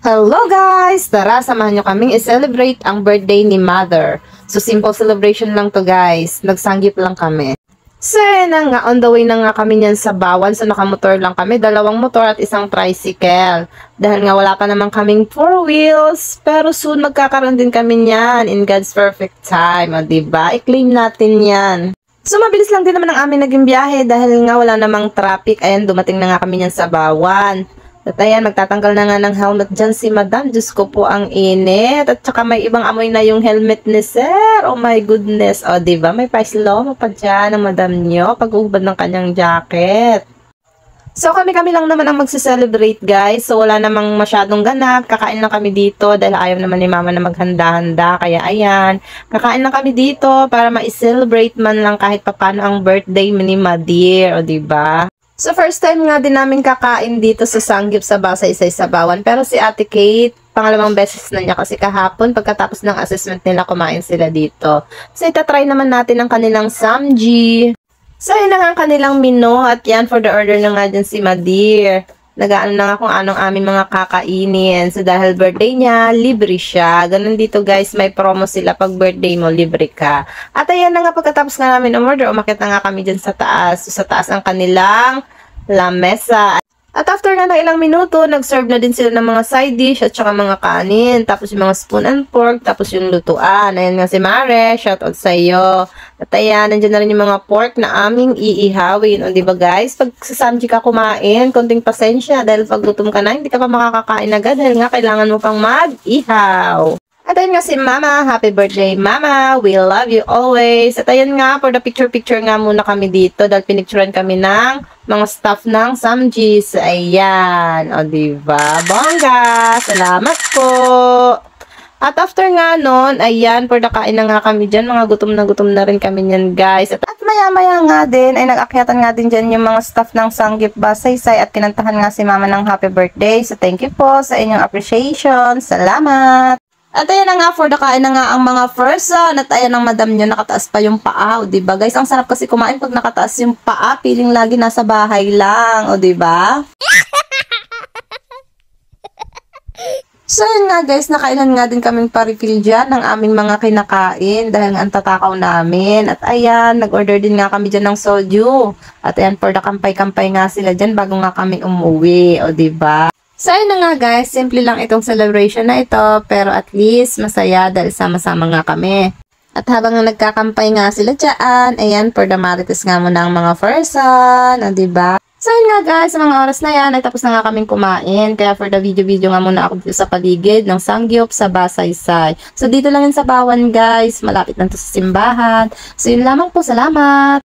Hello guys! Tara, samahan nyo kaming i-celebrate ang birthday ni Mother. So, simple celebration lang to guys. Nagsanggip lang kami. So, na nga, on the way na nga kami niyan sa Bawan. So, nakamotor lang kami. 2 motor at 1 tricycle. Dahil nga wala pa naman kaming 4 wheels. Pero soon, magkakaroon din kami niyan in God's perfect time. O, diba? I-claim natin yan. So, mabilis lang din naman ang aming naging biyahe dahil nga wala namang traffic. Ayan, dumating na nga kami niyan sa Bawan. At ayan, magtatanggal na nga ng helmet dyan si Madam. Diyos ko po, ang init. At saka may ibang amoy na yung helmet ni Sir. Oh my goodness. O, diba? May price low pa dyan ng Madam nyo pag-ubad ng kanyang jacket. So, kami lang naman ang magse-celebrate, guys. So, wala namang masyadong ganap. Kakain lang kami dito dahil ayaw naman ni Mama na maghanda-handa. Kaya, ayan. Kakain lang kami dito para ma-celebrate man lang kahit papano ang birthday ni Madir. O, diba? So, first time nga din namin kakain dito sa Sanggip sa Basaysay sa Bawan. Pero si Ate Kate, pangalawang beses na niya kasi kahapon, pagkatapos ng assessment nila, kumain sila dito. So, itatry naman natin ang kanilang samji. So, yun na nga ang kanilang menu. At yan, for the order na nga dyan si Madir. Nag-aano na nga kung anong aming mga kakainin. So, dahil birthday niya, libre siya. Ganun dito guys, may promo sila pag birthday mo, libre ka. At ayan na nga, pagkatapos nga namin umorder, umakyat na nga kami dyan sa taas. So, sa taas ang kanilang lamesa. At after nga ng ilang minuto, nag-serve na din sila ng mga side dish at saka mga kanin. Tapos yung mga spoon and fork, tapos yung lutuan. Ayan nga si Mare, shoutout sa iyo. At ayan, nandiyan na rin yung mga pork na aming iihawin. O diba guys, pag sa samji ka kumain, konting pasensya dahil pag gutom ka na, hindi ka pa makakakain agad dahil nga kailangan mo pang mag-ihaw. At ayun nga si Mama, happy birthday Mama, we love you always. At ayun nga, for the picture nga muna kami dito dahil pinicturean kami ng mga staff ng Samjis. Ayan, o diba? Bongga! Salamat po! At after nga nun, ayan, for the kain na nga kami dyan, mga gutom na rin kami nyan guys. At maya-maya nga din, ay nag-akyatan nga din dyan yung mga staff ng Sanggip Basaysay at kinantahan nga si Mama ng happy birthday. So thank you po sa inyong appreciation. Salamat! At ayan na nga, for the kain na nga ang mga person. At ayan ang Madam nyo, nakataas pa yung paa. O diba guys, ang sarap kasi kumain pag nakataas yung paa. Piling lagi nasa bahay lang. O diba? So yun nga guys, nakailan nga din kaming pa-refill dyan ng aming mga kinakain. Dahil nga ang tatakaw namin. At ayan, nag-order din nga kami dyan ng soju. At ayan, for the kampay-kampay nga sila dyan bago nga kami umuwi. O diba? So, ayun na nga guys, simple lang itong celebration na ito, pero at least masaya dahil sama-sama nga kami. At habang nagkakampay nga sila dyan, ayan, for the marites nga muna ang mga person, o diba? So, ayun nga guys, sa mga oras na yan, ay tapos na nga kaming kumain, kaya for the video nga muna ako dito sa paligid ng Sanggip sa Basaysay. So, dito lang yun sa Bawan guys, malapit lang to sa simbahan. So, yun lamang po, salamat!